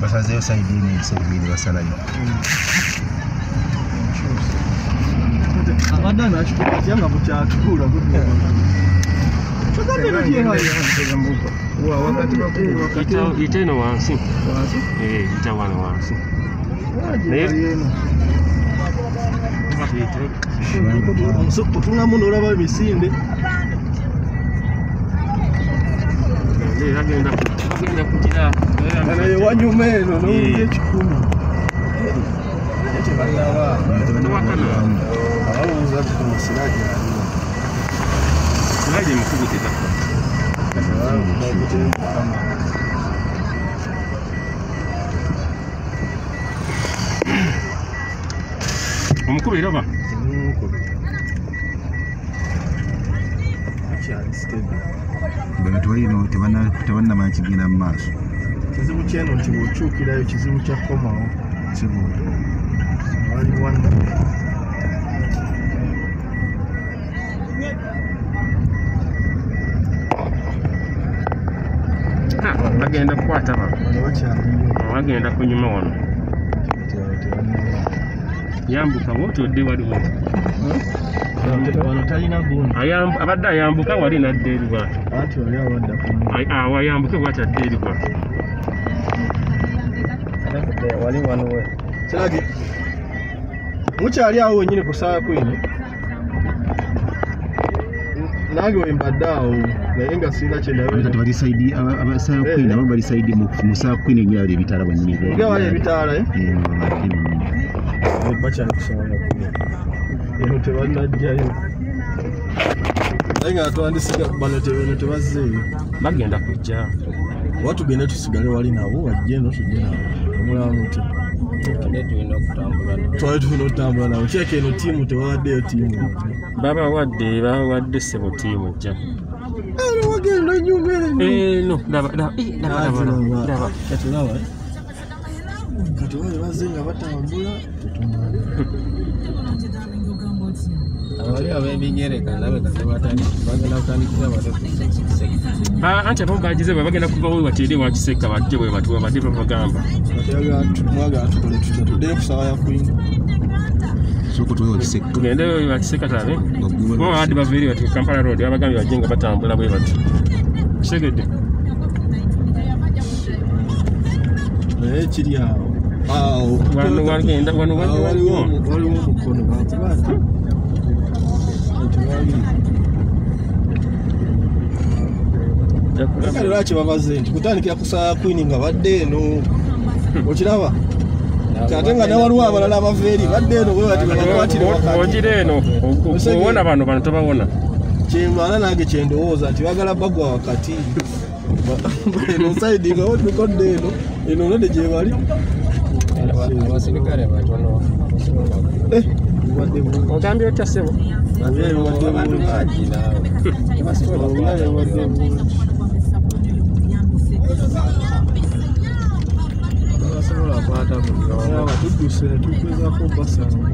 basazeyo saidini basalayo abadana ashikutyanga mukyakula iteno wansi ita wano wansi otunga muno olaba emisinde agenda kugira wanyuma eno nowulira ekikumi abawuza tukumusiraje siraje mukubuteka omukubira oba bantu balino tebannamanya kigenda mu maaso kizibu kyeno nti bw'okyukirayo kizibu kya komawo waliwanna bagenda kukwata bagenda kunyuma wano yambuka wotodde waliwo wano talina gundi abadde ayambuka wali nadde eri bwati ati oli awadda wayambuke bwati adde eri bwati wali wano we kirage mukyali awo wenyini ku saa kwini nange wembadde awo naye nga sirina kyendabati bali saidi abasaa kwini abo bali saidi mu saa kwini enyira wali ebitaala bwenyini nga wali ebitaala bakyali kusobola eno tebanajjayo naye nga twandisiga bano tebazzeeyo bagenda kujja oba tugende tusigale wali nabo wajje eno tujje nabo omulaba muti twali tulina okutambula nabo kyeka eno tiimu tebawaddeyo tiimu babawadde ssebo tiimu jja wagenda nyuma eno katulaba kati wale bazze nga batambula abali abebinyereka nabe kati bagenda kutandikira anti abo bagize bagenda kuva we batiri wakiseka bajje bwe batuwa badde babagamba mwagala tukole tutyo tuddeyo ku sawa ya kwini soko tuwe wakiseka tugende we wakiseka tabe bo badi baviri bati Kampala Road abagambye bajje nga batambula bwe batu kisegedde kiri awo wano wagenda waliwo omukono bakubata lwaki babaze nti kutandikira kusaa kwini nga badde eno okiraba ate nga nawaliwo abalala abava eri badde eno bwebati babakwatire ogira eno owona bano tobawona kyemala nange kyendowooza nti bagala bagwa wakati eno saidi nga wodikodde eno node gyebali abasirikale batono ogambye otya ssebo abantu bangi naawe basobola kwata tudduse tugezaako basanga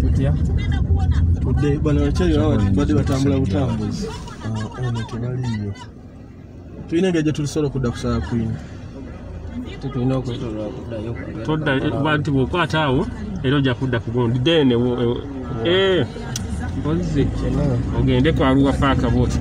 tutya tudde bano bakyali badde batambula butambuzi eno tebaliyo tulina engeri gye tulisobola okudda ku saa kwini tulina okwetolwa kuddayo nti bw'okwata awo era ojja kudda ku gundi then mpozi ogende kwaluwa paaka booti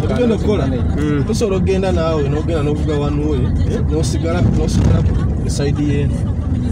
tugenda okukola tusobola okugenda naawe n'ogenda n'ovuga wanuwe n'osigala esaidi yeeno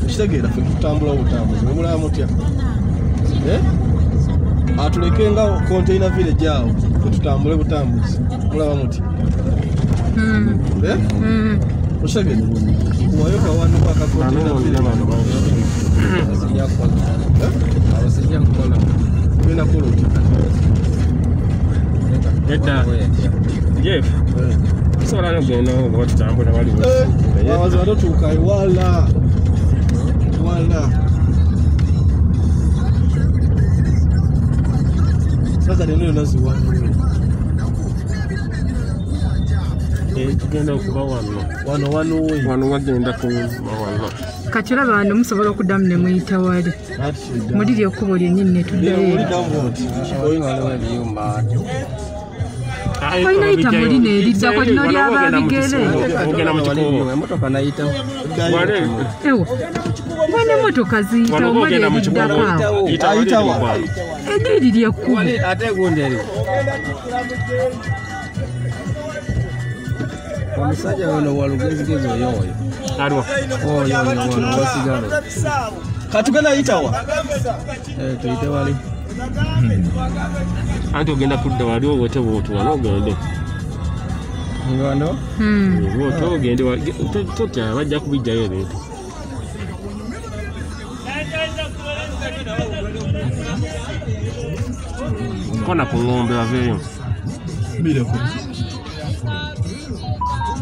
ekitegeera ffe tutambula obutambuzi nemulaba mutya atuleke nga container village awo tutambule butambuzi mulaba mutya ekitegeera kuwayo kawanduka ka container village Edda. Jeff. Sola no genda ngo tutambula wali. Bawaza batotuuka wala. Sasa ndio naziwana. Tugenda okuba wano wagenda ku mawano. Kati olaba wano musobola okuddamu ne muyita wali. Muliri ekkubo lyennyini ne tuddayo. Olina yita muli n'eridda ko lino ly'ababigere. Emmotoka nayitawo. Ewa. Wane emmotoka ziyitawo muli eriddako awo. Ayitawa. Eryo ly'ekkubo. Ate gundi eriwo. Omusajja ono walugezigezi oyo. Aliwo. Oyo wasigalo. Katugenda ayitawa. Tuyite wali. Anti ogenda kudda wali owote wano ogende. Ngano? Wote ogende wali. Totya bajja kubijjayo ebintu. Kona ku ng'ombe baveeyo. Bireko.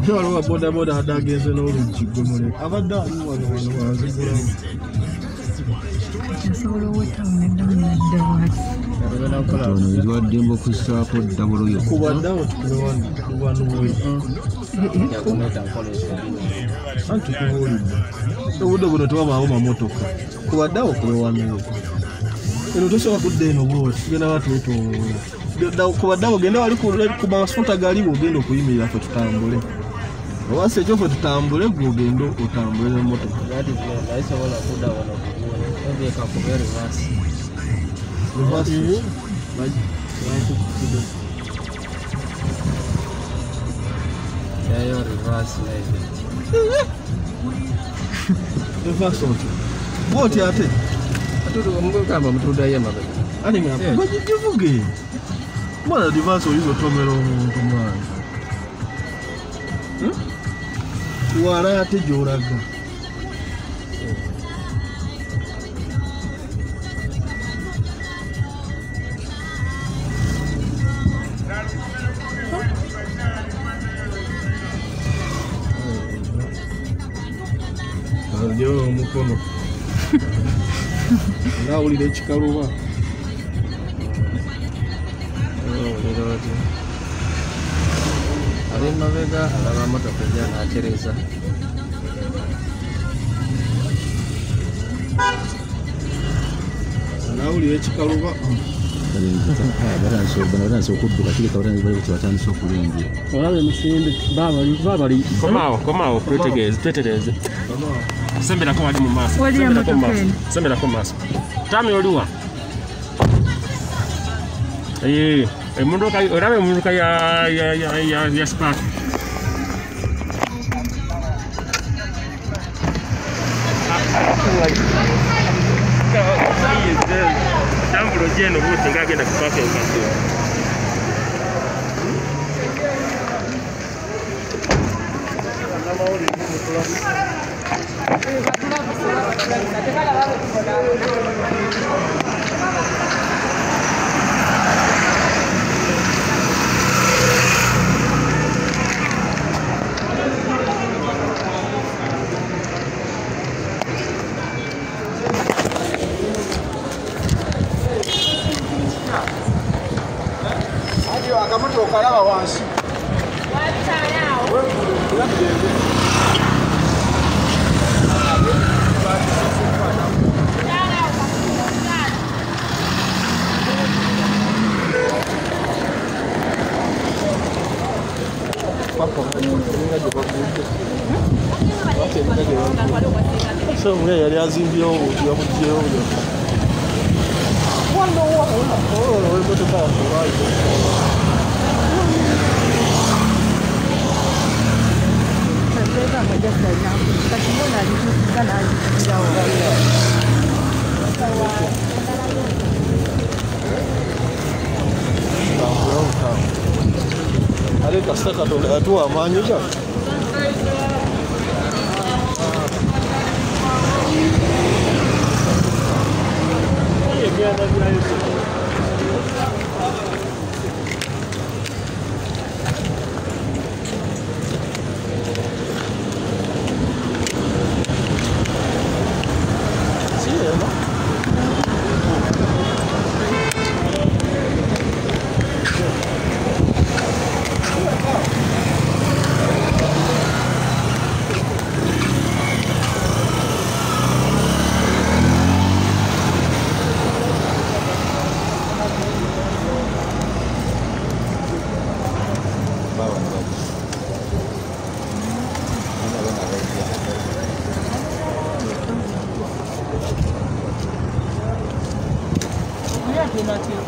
Waliwo bodaboda adagenze n'oluggi gwe abadde ali wano wazigulamu. Nsobola owetawo neddamu nedda wali. Ono eziwadde mbokusaako ddabolo yo. Kubaddawo tukube wanuwe. Anti tubuulidde. Obudde buno tewabaawo mamotoka. Kubaddawo kube wanuwe. Eno tosobola kudda eno bwoti tugenda batwetoola. Kubaddawo ogenda wali ku masuta galiwo ogenda okuyimirira ffe tutambule. Owase ekyo ffe tutambule gwe ogenda otambule n'emmotoka. Nayisobola kudda wano obyeka kuba reverse. Yayo reverse lady. Reverse otyo. Bwoti ate. Mugamba mutuddayo emabega. Ani bagivuge. Mwana reverse oyinza otomera omuntu mwana. Wala ate gy'olaga. Alyo omukono. Nawulira ekikaluba. Ali mabega alaba motoka ejja n'atereza. Nawulira ekikaluba. Batanse okudduka kireka batandise okulingira. Olaba emisinde baabali. Komaawo twetegeeze. Semberako wali mu maaso. Semberako mu maaso. Tami oliwa. Emmotoka olaba emmotoka ya Spark. Tambulo jeno buti ngagenda kupaka enkaso. Okalaba wansi. So mwe yali azimbyewo obuti yamugyewo. Wano wemotoka ale kasita Katonda yatuwa amaanyi ga diplomatic.